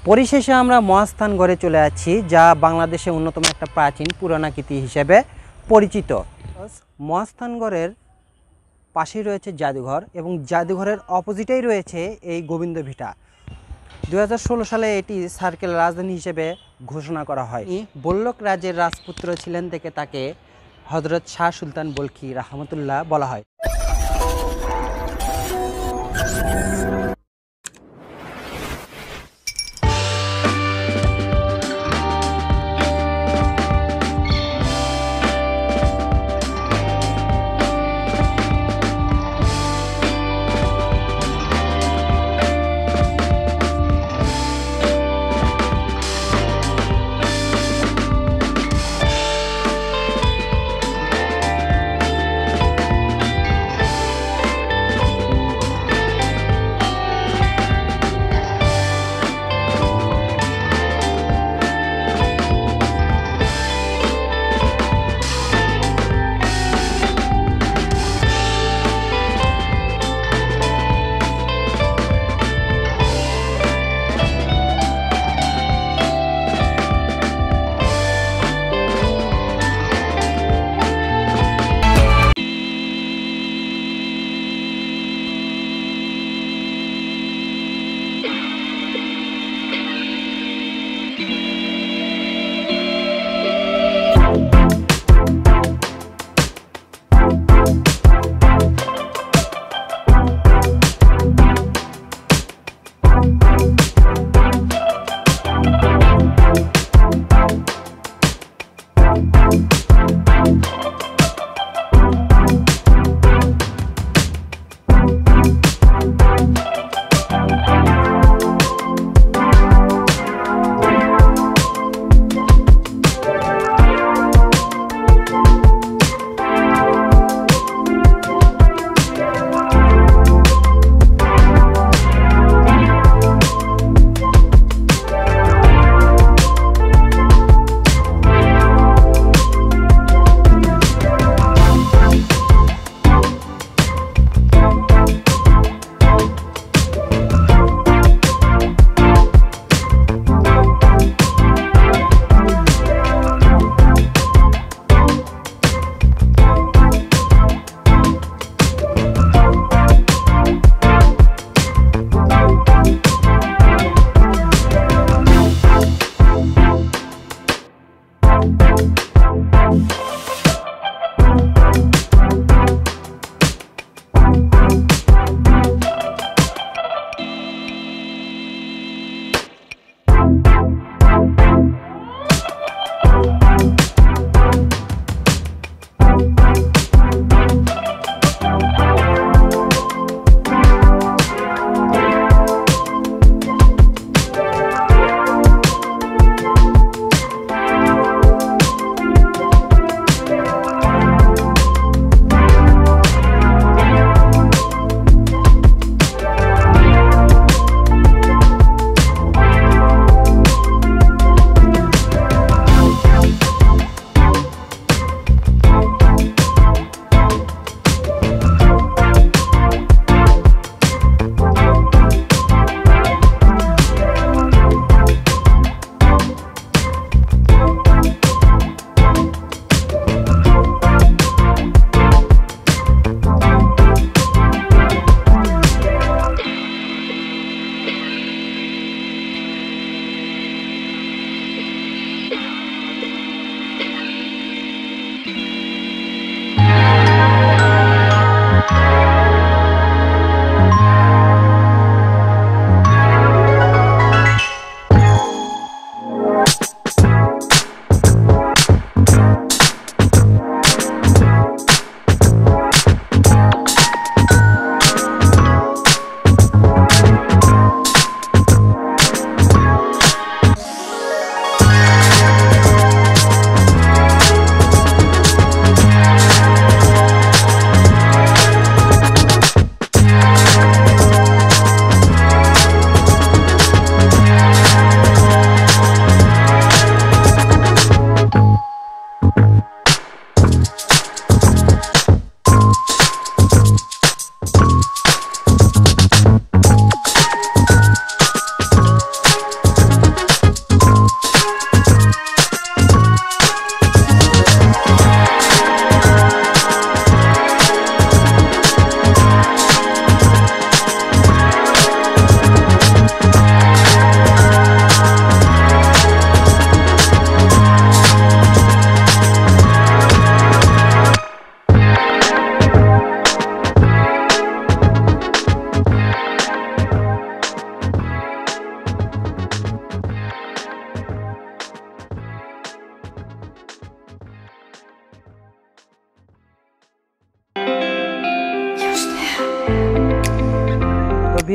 পরিশেষে আমরা মহাস্থানগড়ে চলে যাচ্ছি, যা বাংলাদেশের অন্যতম একটা প্রাচীন পুরাণাকৃতি হিসেবে পরিচিত। মহাস্থানগড়ের পাশেই রয়েছে জাদুঘর এবং জাদুঘরের অপোজিটেই রয়েছে এই গোবিন্দ ভিটা। 2016 সালে এটি সার্কেল রাজধানী হিসেবে ঘোষণা করা হয়। বল্লক রাজের রাজপুত্র ছিলেন থেকে তাকে হযরত শাহ সুলতান বলখি রাহমাতুল্লাহ বলা হয়।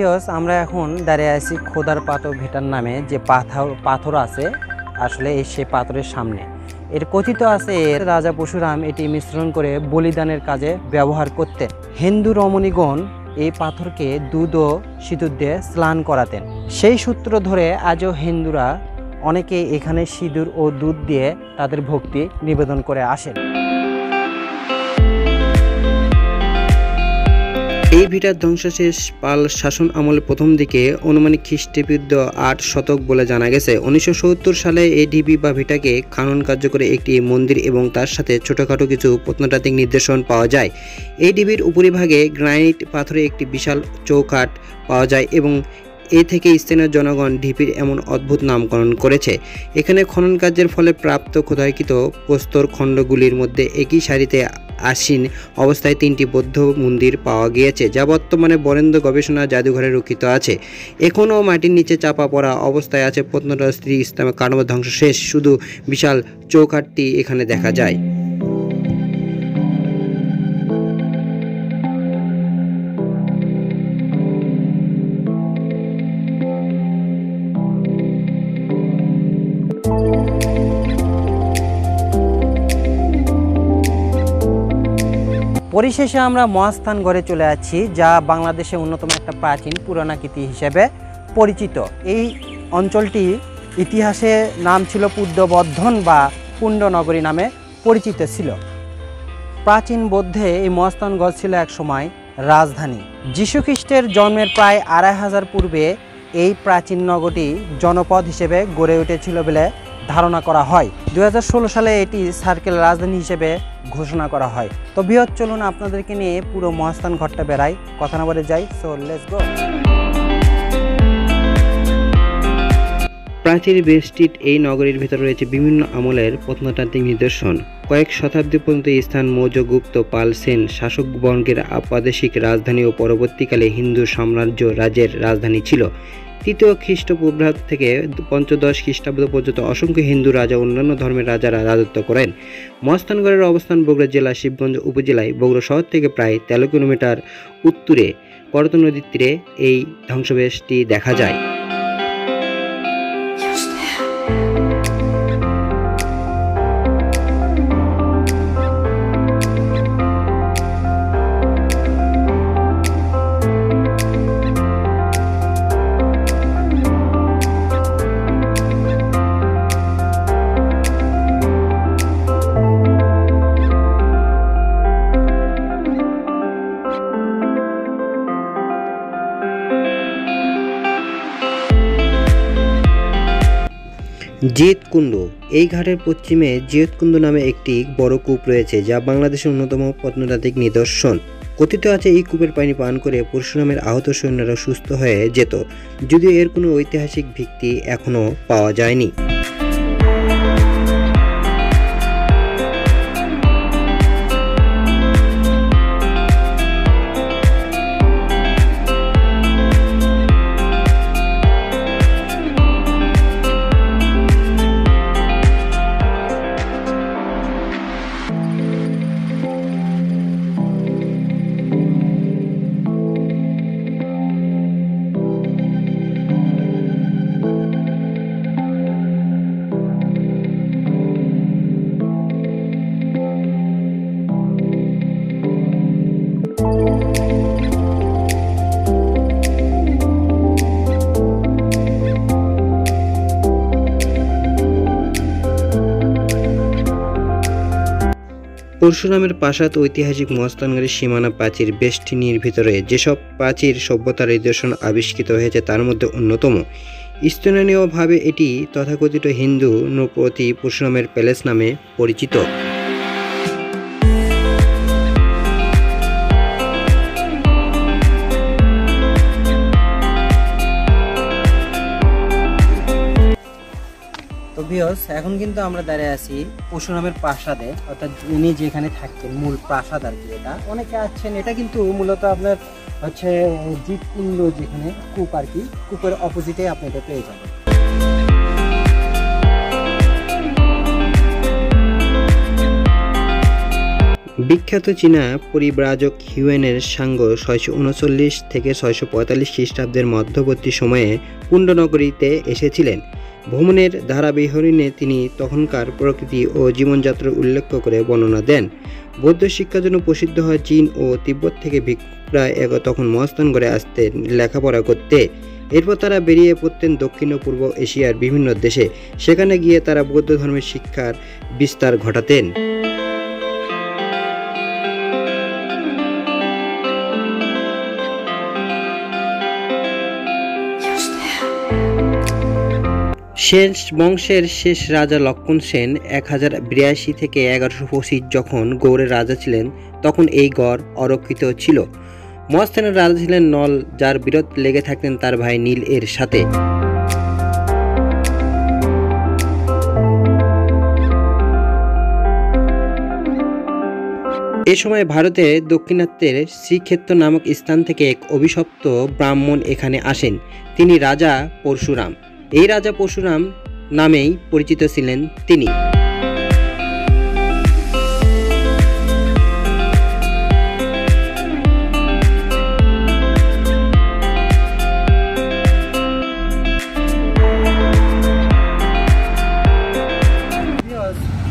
ভিউয়ার্স, আমরা এখন দাঁড়িয়ে আছি খোদার পাথর ভেটার নামে যে পাথর আছে, আসলে সেই পাথরের সামনে এর কথিত আছে রাজা পরশুরাম এটি মিশ্রণ করে বলিদানের কাজে ব্যবহার করতেন। হিন্দু রমণীগণ এই পাথরকে দুধ ও সিঁদুর দিয়ে স্নান করাতেন। সেই সূত্র ধরে আজও হিন্দুরা অনেকে এখানে সিঁদুর ও দুধ দিয়ে তাদের ভক্তি নিবেদন করে আসেন। এই ভিটার ধ্বংসাবশেষ পাল শাসন আমলের প্রথম দিকে অনুমানিক খ্রিস্টপূর্ব 8 শতক বলে জানা গেছে। 1970 সালে এই ঢিবি বা ভিটাকে খনন কার্য করে একটি মন্দির এবং তার সাথে ছোটখাটো কিছু প্রত্নতাত্ত্বিক নিদর্শন পাওয়া যায়। এই ঢিবির উপরিভাগে গ্রানাইট পাথরে একটি বিশাল চৌকাঠ পাওয়া যায় এবং এ থেকে স্থানীয় জনগণ ঢিপির এমন অদ্ভুত নামকরণ করেছে। এখানে খনন কার্যের ফলে প্রাপ্ত খোদাইকৃত প্রস্তর খণ্ডগুলির মধ্যে একই সারিতে আসীন অবস্থায় 3টি বৌদ্ধ মন্দির পাওয়া গিয়েছে, যা বর্তমানে বরেন্দ্র গবেষণা জাদুঘরে রক্ষিত আছে। এখনও মাটির নিচে চাপা পড়া অবস্থায় আছে প্রত্নতাত্ত্বিক ইসলামের কাঠামো ধ্বংসশেষ, শুধু বিশাল চৌকাঠটি এখানে দেখা যায়। পরিশেষে আমরা মহাস্থানগড়ে চলে যাচ্ছি, যা বাংলাদেশের অন্যতম একটা প্রাচীন পুরাণাকৃতি হিসেবে পরিচিত। এই অঞ্চলটি ইতিহাসে নাম ছিল পুণ্ড্রবর্ধন বা পুণ্ডনগরী নামে পরিচিত ছিল। প্রাচীন বৌদ্ধে এই মহাস্থানগড় ছিল এক সময় রাজধানী। যীশুখ্রিস্টের জন্মের প্রায় 2500 পূর্বে এই প্রাচীন নগরটি জনপদ হিসেবে গড়ে উঠেছিল বলে ধারণা করা হয়। 2016 সালে এটি সার্কেল রাজধানী হিসেবে ঘোষণা করা হয়। তো ভিউয়ার্স, চলুন আপনাদেরকে নিয়ে পুরো মহাস্থানগড়টা বেড়াই, কথা না বলে যাই। So let's go. প্রাচীর বেষ্টিত এই নগরীর ভিতরে রয়েছে বিভিন্ন আমলের প্রত্নতাত্ত্বিক নিদর্শন। কয়েক শতাব্দী পর্যন্ত এই স্থান মৌর্য, গুপ্ত, পাল, সেন শাসকবর্গের প্রাদেশিক রাজধানী ও পরবর্তীকালে হিন্দু সাম্রাজ্য রাজ্যের রাজধানী ছিল। 3য় খ্রিস্টপূর্বাব্দ থেকে 15 খ্রিস্টাব্দ পর্যন্ত অসংখ্য হিন্দু রাজা অন্যান্য ধর্মের রাজারা রাজত্ব করেন। মহাস্থানগড়ের অবস্থান বগুড়া জেলা শিবগঞ্জ উপজেলায় বগুড়া শহর থেকে প্রায় 13 কিলোমিটার উত্তরে করতোয়া নদীর তীরে এই ধ্বংসাবশেষটি দেখা যায়। জিয়তকুণ্ড, এই ঘাটের পশ্চিমে জিয়তকুণ্ড নামে একটি বড় কূপ রয়েছে, যা বাংলাদেশের অন্যতম প্রত্নতাত্ত্বিক নিদর্শন। কথিত আছে এই কূপের পানি পান করে পরশুরামের আহত সৈন্যরা সুস্থ হয়ে যেত, যদিও এর কোনো ঐতিহাসিক ভিত্তি এখনও পাওয়া যায়নি। পরশুরামের প্রাসাদ ঐতিহাসিক মহাস্থানগড়ের সীমানা প্রাচীর বেষ্টনীর ভিতরে যেসব প্রাচীর সভ্যতার নিদর্শন আবিষ্কৃত হয়েছে তার মধ্যে অন্যতম। স্থানীয়ভাবে এটি তথাকথিত হিন্দু নৃপতি পরশুরামের প্যালেস নামে পরিচিত। তো ভিউয়ার্স, এখন কিন্তু আমরা দাঁড়িয়ে আছি পরশুরামের প্রাসাদে, অর্থাৎ ইনি যেখানে থাকতেন, মূল প্রাসাদ আর কি। এটা অনেকে আছেন, এটা কিন্তু মূলত আপনার হচ্ছে জিতকুণ্ড, যেখানে কূপ আর কি, কূপের অপোজিটে আপনি এটা পেয়ে যাবেন। বিখ্যাত চীনা পরিব্রাজক হিউয়েনের সাঙ্গ 639 থেকে 645 খ্রিস্টাব্দের মধ্যবর্তী সময়ে পুণ্ডনগরীতে এসেছিলেন। ভ্রমণের ধারাবিবরণে তিনি তখনকার প্রকৃতি ও জীবনযাত্রার উল্লেখ করে বর্ণনা দেন। বৌদ্ধ শিক্ষার জন্য প্রসিদ্ধ হয় চীন ও তিব্বত থেকে ভিক্ষুকরা তখন মহাস্থানগড়ে আসতেন লেখাপড়া করতে। এরপর তারা বেরিয়ে পড়তেন দক্ষিণ ও পূর্ব এশিয়ার বিভিন্ন দেশে। সেখানে গিয়ে তারা বৌদ্ধ ধর্মের শিক্ষার বিস্তার ঘটাতেন। সেন বংশের শেষ রাজা লক্ষণ সেন 1082 থেকে 1125 যখন গৌড়ের রাজা ছিলেন তখন এই গড় অরক্ষিত ছিল। মহাস্থানের রাজা ছিলেন নল, যার বিরোধ লেগে থাকতেন তার ভাই নীল এর সাথে। এ সময় ভারতে দক্ষিণাত্যের শ্রীক্ষেত্র নামক স্থান থেকে এক অভিশপ্ত ব্রাহ্মণ এখানে আসেন। তিনি রাজা পরশুরাম। এই রাজা পরশুরাম নামেই পরিচিত ছিলেন তিনি।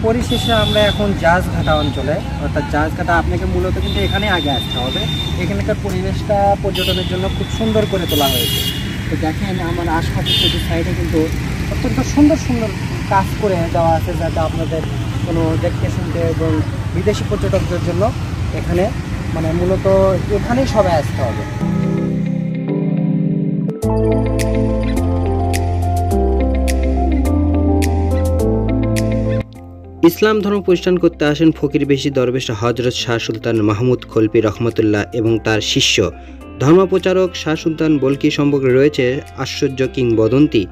পরিশেষে আমরা এখন জাহাজঘাটা অঞ্চলে, অর্থাৎ জাহাজঘাটা আপনাকে মূলত কিন্তু এখানে আগে আসতে হবে। এখানকার পরিবেশটা পর্যটনের জন্য খুব সুন্দর করে তোলা হয়েছে। তো দেখেন আমার আশপাশের কিছু সাইডে কিন্তু অত্যন্ত সুন্দর সুন্দর কাজ করে দেওয়া আছে, যাতে আপনাদের কোনো দেখতে শুনতে এবং বিদেশি পর্যটকদের জন্য এখানে মানে মূলত এখানেই সবাই আসতে হবে। ইসলাম ধর্ম প্রতিষ্ঠান করতে আসেন ফকির বেশি দরবেশ হজরত শাহ সুলতান মাহমুদ খলপি রহমতুল্লাহ এবং তার শিষ্য। ধর্মপ্রচারক শাহ সুলতান বলকি সম্পর্কে রয়েছে আশ্চর্য কিংবদন্তি।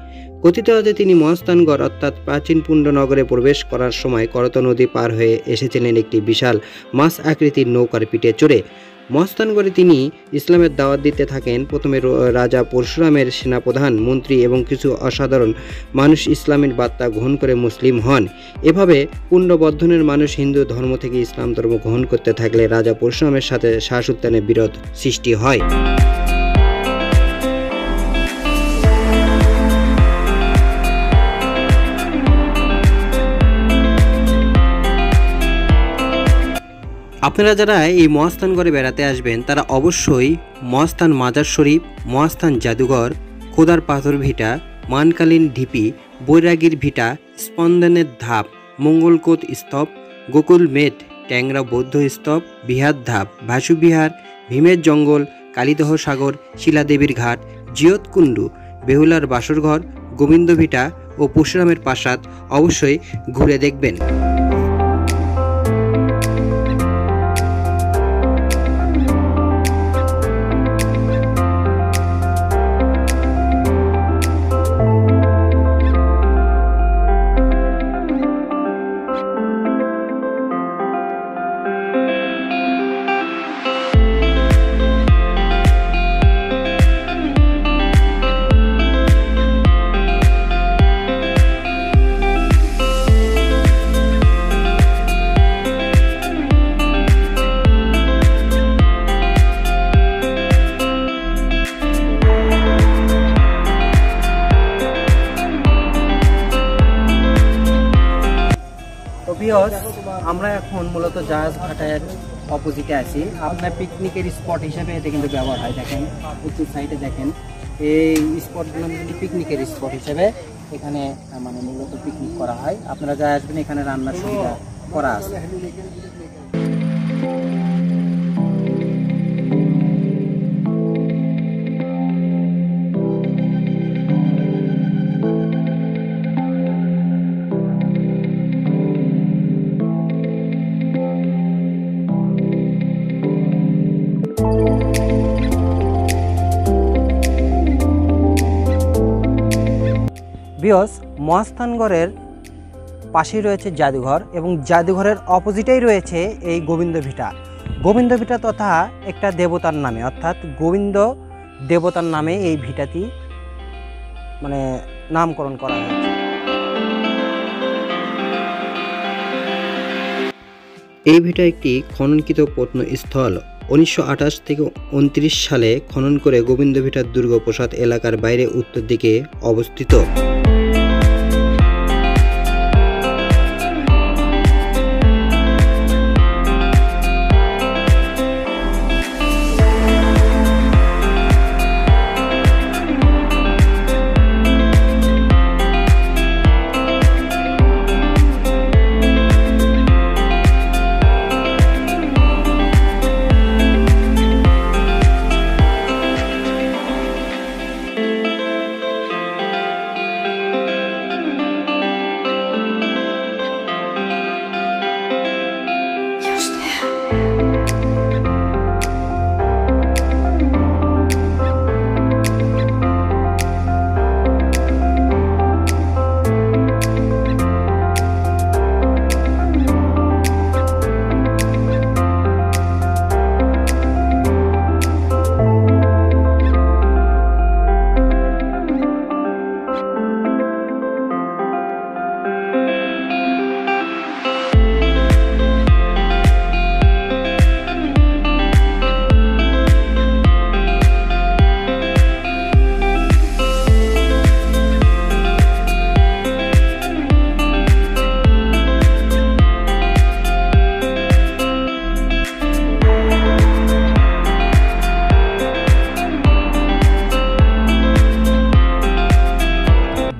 কথিত আছে তিনি মহাস্থানগড় অর্থাৎ প্রাচীন পুণ্ডনগরে প্রবেশ করার সময় করত নদী পার হয়ে এসেছিলেন একটি বিশাল মাছ আকৃতির নৌকার পিঠে চড়ে। মহাস্থানগড়ে তিনি ইসলামের দাওয়াত দিতে থাকেন। প্রথমে রাজা পরশুরামের সেনাপ্রধান, মন্ত্রী এবং কিছু অসাধারণ মানুষ ইসলামের বার্তা গ্রহণ করে মুসলিম হন। এভাবে পুণ্ডবর্ধনের মানুষ হিন্দু ধর্ম থেকে ইসলাম ধর্ম গ্রহণ করতে থাকলে রাজা পরশুরামের সাথে শাহ সুলতানের বিরোধ সৃষ্টি হয়। আপনারা যারা এই মহাস্থানগড়ে বেড়াতে আসবেন তারা অবশ্যই মহাস্থান মাজার শরীফ, মহাস্থান জাদুঘর, খোদার পাথর ভিটা, মানকালীন ঢিপি, বৈরাগীর ভিটা, স্পন্দনের ধাপ, মঙ্গলকোট স্তব, গোকুল মেট, ট্যাংরা বৌদ্ধ স্তব, বিহার ধাপ, ভাসু বিহার, ভীমের জঙ্গল, কালীদহ সাগর, শিলাদেবীর ঘাট, জিয়তকুণ্ডু, বেহুলার বাসরঘর, গোবিন্দ ভিটা ও পরশুরামের প্রাসাদ অবশ্যই ঘুরে দেখবেন। আমরা এখন মূলত জাহাজঘাটের অপোজিটে আছি। আপনার পিকনিকের স্পট হিসেবে এটা কিন্তু ব্যবহার হয়। দেখেন উত্তর সাইডে দেখেন এই স্পটগুলো কিন্তু পিকনিকের স্পট হিসেবে এখানে মানে মূলত পিকনিক করা হয়। আপনারা যা আসবেন এখানে রান্নার সুবিধা করা আছে। বিয়স মহাস্থানগড়ের পাশেই রয়েছে জাদুঘর এবং জাদুঘরের অপোজিটেই রয়েছে এই গোবিন্দ ভিটা। গোবিন্দ ভিটা তথা একটা দেবতার নামে, অর্থাৎ গোবিন্দ দেবতার নামে এই ভিটাটি মানে নামকরণ করা হয়েছে। এই ভিটা একটি খননকৃত প্রত্নস্থল। 1928 থেকে 29 সালে খনন করে গোবিন্দ ভিটার দুর্গপ্রসাদ এলাকার বাইরে উত্তর দিকে অবস্থিত।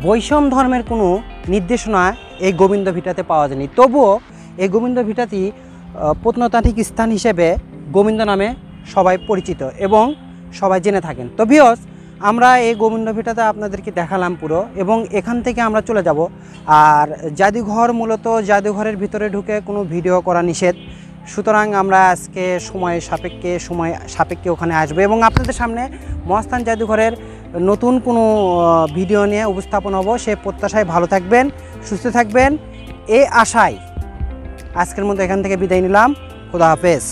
বৈষ্ণব ধর্মের কোনো নির্দেশনা এই গোবিন্দ ভিটাতে পাওয়া যায়নি, তবুও এই গোবিন্দ ভিটাটি প্রত্নতাত্ত্বিক স্থান হিসেবে গোবিন্দ নামে সবাই পরিচিত এবং সবাই জেনে থাকেন। তো ভিউয়ার্স, আমরা এই গোবিন্দ ভিটাতে আপনাদেরকে দেখালাম পুরো, এবং এখান থেকে আমরা চলে যাব। আর জাদুঘর মূলত জাদুঘরের ভিতরে ঢুকে কোনো ভিডিও করা নিষেধ, সুতরাং আমরা আজকে সময় সাপেক্ষে ওখানে আসবো এবং আপনাদের সামনে মহাস্থান জাদুঘরের নতুন কোনো ভিডিও নিয়ে উপস্থাপন হব। সে প্রত্যাশায় ভালো থাকবেন, সুস্থ থাকবেন, এই আশায় আজকের মতো এখান থেকে বিদায় নিলাম। খোদা হাফেজ।